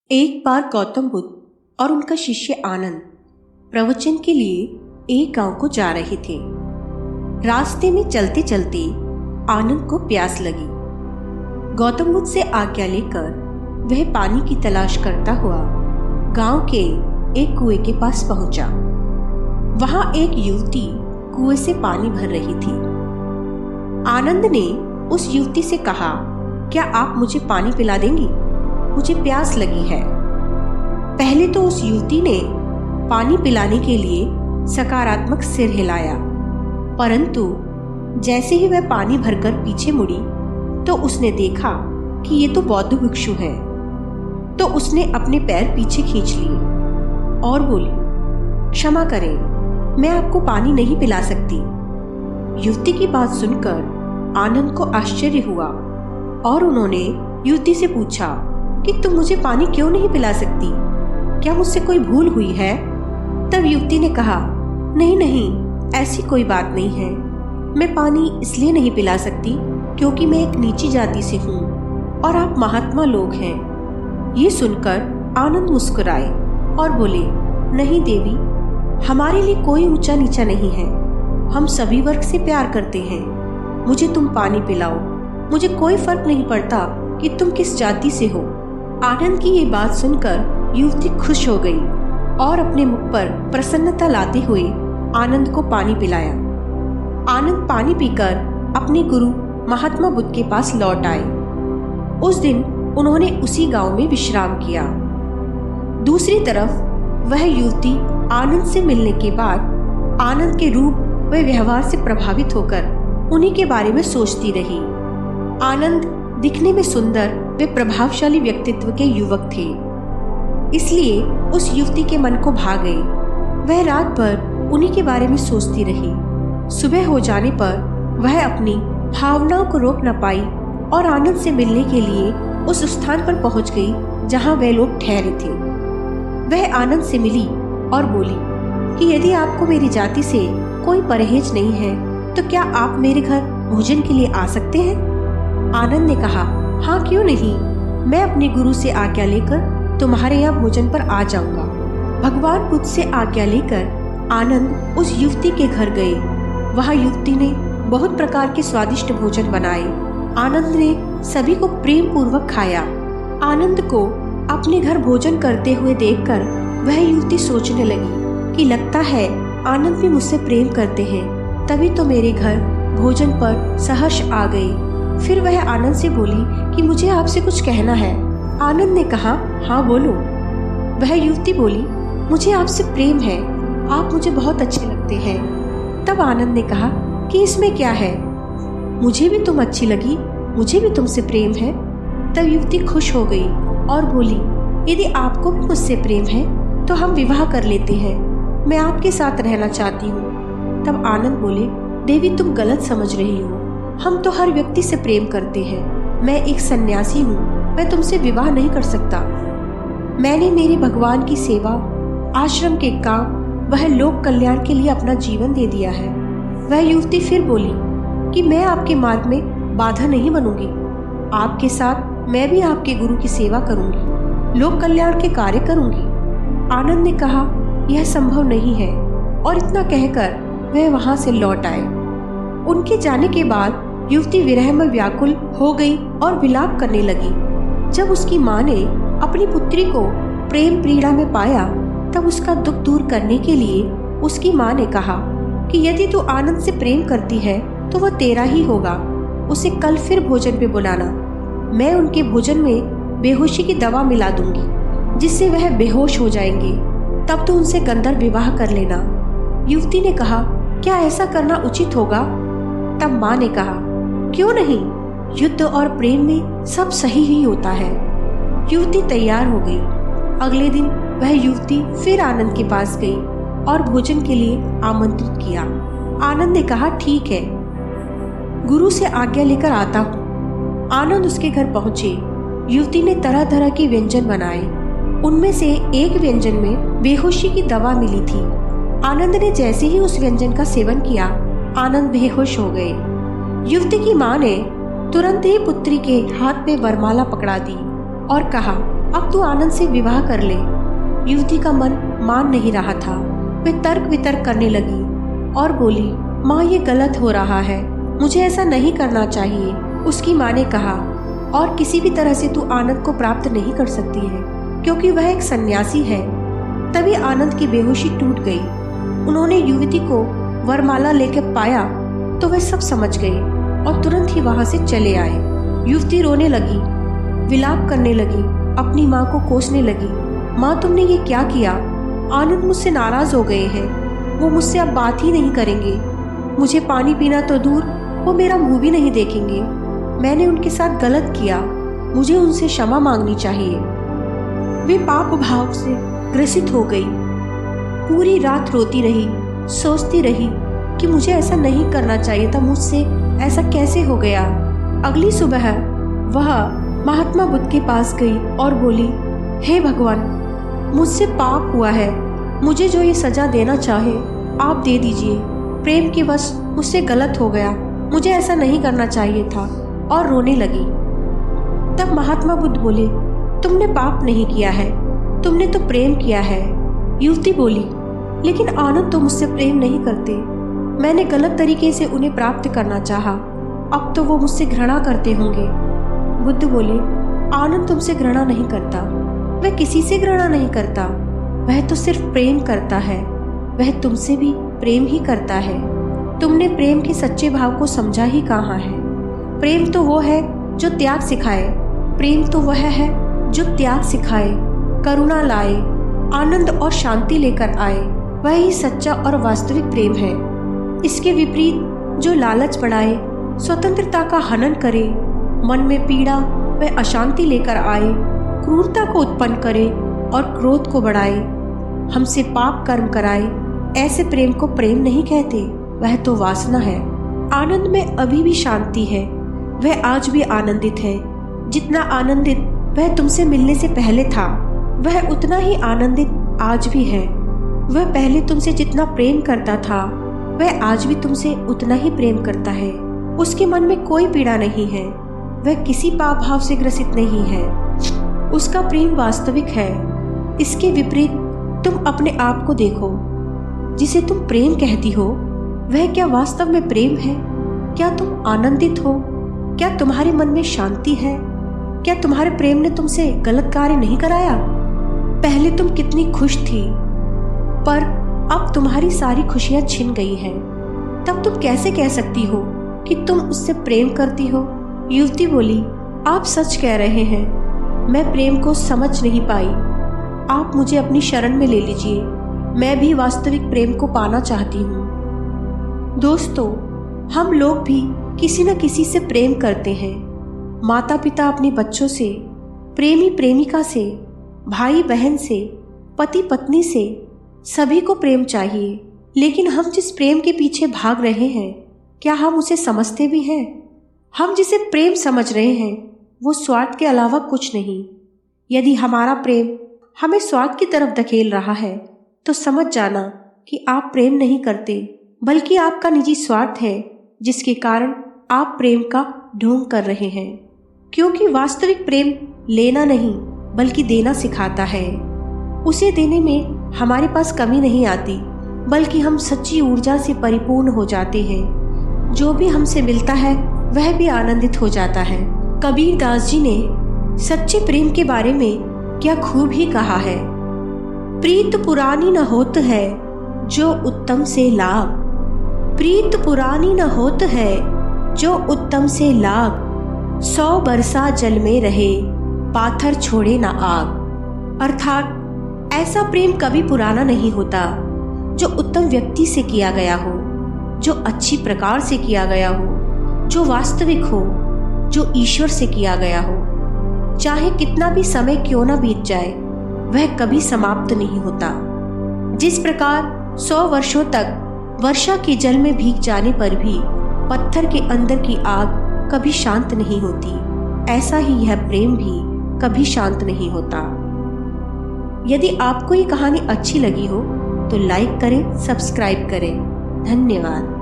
एक बार गौतम बुद्ध और उनका शिष्य आनंद प्रवचन के लिए एक गांव को जा रहे थे। रास्ते में चलते चलते आनंद को प्यास लगी। गौतम बुद्ध से आज्ञा लेकर वह पानी की तलाश करता हुआ गांव के एक कुएं के पास पहुंचा। वहां एक युवती कुएं से पानी भर रही थी। आनंद ने उस युवती से कहा, क्या आप मुझे पानी पिला देंगी? मुझे प्यास लगी है। पहले तो उस युवती ने पानी पिलाने के लिए सकारात्मक सिर हिलाया, परंतु जैसे ही वह पानी भरकर पीछे मुड़ी तो उसने देखा कि ये तो बौद्ध भिक्षु है। तो उसने अपने पैर पीछे खींच लिए और बोली, क्षमा करें, मैं आपको पानी नहीं पिला सकती। युवती की बात सुनकर आनंद को आश्चर्य हुआ और उन्होंने युवती से पूछा कि तुम मुझे पानी क्यों नहीं पिला सकती? क्या मुझसे कोई भूल हुई है? तब युवती ने कहा, नहीं नहीं, ऐसी कोई बात नहीं है। मैं पानी इसलिए नहीं पिला सकती क्योंकि मैं एक नीची जाति से हूँ और आप महात्मा लोग हैं। ये सुनकर आनंद मुस्कुराए और बोले, नहीं देवी, हमारे लिए कोई ऊंचा नीचा नहीं है। हम सभी वर्ग से प्यार करते हैं। मुझे तुम पानी पिलाओ, मुझे कोई फर्क नहीं पड़ता कि तुम किस जाति से हो। आनंद की ये बात सुनकर युवती खुश हो गई और अपने मुख पर प्रसन्नता लाते हुए आनंद को पानी पिलाया। आनंद पानी पीकर अपने गुरु महात्मा बुद्ध के पास लौट आए। उस दिन उन्होंने उसी गांव में विश्राम किया। दूसरी तरफ वह युवती आनंद से मिलने के बाद आनंद के रूप व व्यवहार से प्रभावित होकर उन्हीं के बारे में सोचती रही। आनंद दिखने में सुंदर वे प्रभावशाली व्यक्तित्व के युवक थे, इसलिए उस युवती के मन को भा गए। वह रात भर उन्हीं के बारे में सोचती रही। सुबह हो जाने पर वह अपनी भावनाओं को रोक न पाई और आनंद से मिलने के लिए उस स्थान पर पहुंच गई जहां वह लोग ठहरे थे। वह आनंद से मिली और बोली कि यदि आपको मेरी जाति से कोई परहेज नहीं है तो क्या आप मेरे घर भोजन के लिए आ सकते हैं? आनंद ने कहा, हाँ क्यों नहीं, मैं अपने गुरु से आज्ञा लेकर तुम्हारे यहाँ भोजन पर आ जाऊंगा। भगवान बुद्ध से आज्ञा लेकर आनंद उस युवती के घर गए। वहाँ युवती ने बहुत प्रकार के स्वादिष्ट भोजन बनाए। आनंद ने सभी को प्रेम पूर्वक खाया। आनंद को अपने घर भोजन करते हुए देखकर वह युवती सोचने लगी कि लगता है आनंद भी मुझसे प्रेम करते हैं, तभी तो मेरे घर भोजन पर सहर्ष आ गई। फिर वह आनंद से बोली कि मुझे आपसे कुछ कहना है। आनंद ने कहा, हाँ बोलो। वह युवती बोली, मुझे आपसे प्रेम है, आप मुझे बहुत अच्छे लगते हैं। तब आनंद ने कहा कि इसमें क्या है, मुझे भी तुम अच्छी लगी, मुझे भी तुमसे प्रेम है। तब युवती खुश हो गई और बोली, यदि आपको भी मुझसे प्रेम है तो हम विवाह कर लेते हैं, मैं आपके साथ रहना चाहती हूँ। तब आनंद बोले, देवी तुम गलत समझ रही हो, हम तो हर व्यक्ति से प्रेम करते हैं। मैं एक सन्यासी हूँ, मैं तुमसे विवाह नहीं कर सकता। मैंने मेरे भगवान की सेवा, आश्रम के काम, वह लोक कल्याण के लिए अपना जीवन दे दिया है। वह युवती फिर बोली कि मैं आपके मार्ग में बाधा नहीं बनूंगी, आपके साथ मैं भी आपके गुरु की सेवा करूंगी, लोक कल्याण के कार्य करूंगी। आनंद ने कहा, यह संभव नहीं है और इतना कहकर वह वहां से लौट आए। उनके जाने के बाद युवती विरह में व्याकुल हो गई और विलाप करने लगी। जब उसकी माँ ने अपनी पुत्री को प्रेम पीड़ा में पाया तब उसका दुख दूर करने के लिए उसकी माँ ने कहा कि यदि तू आनंद से प्रेम करती है तो वह तेरा ही होगा, उसे कल फिर भोजन पे बुलाना। मैं उनके भोजन में बेहोशी की दवा मिला दूंगी जिससे वह बेहोश हो जाएंगे, तब तो उनसे गंधर्व विवाह कर लेना। युवती ने कहा, क्या ऐसा करना उचित होगा? तब माँ ने कहा, क्यों नहीं, युद्ध और प्रेम में सब सही ही होता है। युवती तैयार हो गई। अगले दिन वह युवती फिर आनंद के पास गई और भोजन के लिए आमंत्रित किया। आनंद ने कहा, ठीक है, गुरु से आज्ञा लेकर आता हूँ। आनंद उसके घर पहुंचे। युवती ने तरह तरह के व्यंजन बनाए। उनमें से एक व्यंजन में बेहोशी की दवा मिली थी। आनंद ने जैसे ही उस व्यंजन का सेवन किया, आनंद बेहोश हो गए। युवती की माँ ने तुरंत ही पुत्री के हाथ में वरमाला पकड़ा दी और कहा, अब तू आनंद से विवाह कर ले। युवती का मन मान नहीं रहा था। वह तर्क वितर्क करने लगी और बोली, माँ ये गलत हो रहा है, मुझे ऐसा नहीं करना चाहिए। उसकी माँ ने कहा, और किसी भी तरह से तू आनंद को प्राप्त नहीं कर सकती है क्योंकि वह एक सन्यासी है। तभी आनंद की बेहोशी टूट गई। उन्होंने युवती को वरमाला लेकर पाया तो वह सब समझ गए और तुरंत ही वहां से चले आए। युवती रोने लगी, विलाप करने लगी, अपनी माँ को कोसने लगी, माँ तुमने ये क्या किया? आनंद मुझसे नाराज हो गए हैं, वो मुझसे अब बात ही नहीं करेंगे। मुझे पानी पीना तो दूर, वो मेरा मुंह भी नहीं देखेंगे। मैंने उनके साथ गलत किया, मुझे उनसे क्षमा मांगनी चाहिए। वे पाप भाव से ग्रसित हो गई। पूरी रात रोती रही, सोचती रही कि मुझे ऐसा नहीं करना चाहिए था, मुझसे ऐसा कैसे हो गया। अगली सुबह वह महात्मा बुद्ध के पास गई और बोली, हे भगवान, मुझसे पाप हुआ है, मुझे जो ये सजा देना चाहे आप दे दीजिए। प्रेम के वश मुझसे गलत हो गया, मुझे ऐसा नहीं करना चाहिए था, और रोने लगी। तब महात्मा बुद्ध बोले, तुमने पाप नहीं किया है, तुमने तो प्रेम किया है। युवती बोली, लेकिन आनंद तो मुझसे प्रेम नहीं करते, मैंने गलत तरीके से उन्हें प्राप्त करना चाहा, अब तो वो मुझसे घृणा करते होंगे। बुद्ध बोले, आनंद तुमसे घृणा नहीं करता, वह किसी से घृणा नहीं करता, वह तो सिर्फ प्रेम करता है, वह तुमसे भी प्रेम ही करता है। तुमने प्रेम के सच्चे भाव को समझा ही कहाँ है। प्रेम तो वो है जो त्याग सिखाए, प्रेम तो वह है जो त्याग सिखाए, करुणा लाए, आनंद और शांति लेकर आए, वही सच्चा और वास्तविक प्रेम है। इसके विपरीत जो लालच बढ़ाए, स्वतंत्रता का हनन करे, मन में पीड़ा व अशांति लेकर आए, क्रूरता को उत्पन्न करे और क्रोध को बढ़ाए, हमसे पाप कर्म कराए, ऐसे प्रेम को प्रेम नहीं कहते, वह तो वासना है। आनंद में अभी भी शांति है, वह आज भी आनंदित है। जितना आनंदित वह तुमसे मिलने से पहले था, वह उतना ही आनंदित आज भी है। वह पहले तुमसे जितना प्रेम करता था, वह आज भी तुमसे उतना ही प्रेम करता है। उसके मन में कोई पीड़ा नहीं है, वह किसी पाप भाव से ग्रसित नहीं है, उसका प्रेम वास्तविक है। इसके विपरीत तुम अपने आप को देखो, जिसे तुम प्रेम कहती हो, वह क्या वास्तव में प्रेम है? क्या तुम आनंदित हो? क्या तुम्हारे मन में शांति है? क्या तुम्हारे प्रेम ने तुमसे गलत कार्य नहीं कराया? पहले तुम कितनी खुश थी, पर अब तुम्हारी सारी खुशियां छिन गई हैं। तब तुम कैसे कह सकती हो कि तुम उससे प्रेम करती हो? युवती बोली, आप सच कह रहे हैं, मैं प्रेम को समझ नहीं पाई। आप मुझे अपनी शरण में ले लीजिए, मैं भी वास्तविक प्रेम को पाना चाहती हूँ। दोस्तों, हम लोग भी किसी न किसी से प्रेम करते हैं। माता पिता अपने बच्चों से, प्रेमी प्रेमिका से, भाई बहन से, पति पत्नी से, सभी को प्रेम चाहिए। लेकिन हम जिस प्रेम के पीछे भाग रहे हैं, क्या हम उसे समझते भी हैं? हम जिसे प्रेम समझ रहे हैं, वो स्वार्थ के अलावा कुछ नहीं। यदि हमारा प्रेम हमें स्वार्थ की तरफ धकेल रहा है, तो समझ जाना कि आप प्रेम नहीं करते, बल्कि आपका निजी स्वार्थ है, जिसके कारण आप प्रेम का ढोंग कर रहे हैं। क्योंकि वास्तविक प्रेम लेना नहीं, बल्कि देना सिखाता है। उसे देने में हमारे पास कमी नहीं आती, बल्कि हम सच्ची ऊर्जा से परिपूर्ण हो जाते हैं। जो भी हमसे मिलता है, वह भी आनंदित हो जाता है। कबीर दास जी ने सच्चे प्रेम के बारे में क्या खूब ही कहा है। प्रीत पुरानी न होत है, जो उत्तम से लाग। प्रीत पुरानी न होत है, जो उत्तम से लाग। 100 बरसा जल में रहे, पाथर छोड़े न आग। अर्थात ऐसा प्रेम कभी पुराना नहीं होता जो उत्तम व्यक्ति से किया गया हो, जो अच्छी प्रकार से किया गया हो, जो वास्तविक हो, जो ईश्वर से किया गया हो। चाहे कितना भी समय क्यों ना बीत जाए, वह कभी समाप्त नहीं होता। जिस प्रकार 100 वर्षों तक वर्षा के जल में भीग जाने पर भी पत्थर के अंदर की आग कभी शांत नहीं होती, ऐसा ही यह प्रेम भी कभी शांत नहीं होता। यदि आपको ये कहानी अच्छी लगी हो तो लाइक करें, सब्सक्राइब करें। धन्यवाद।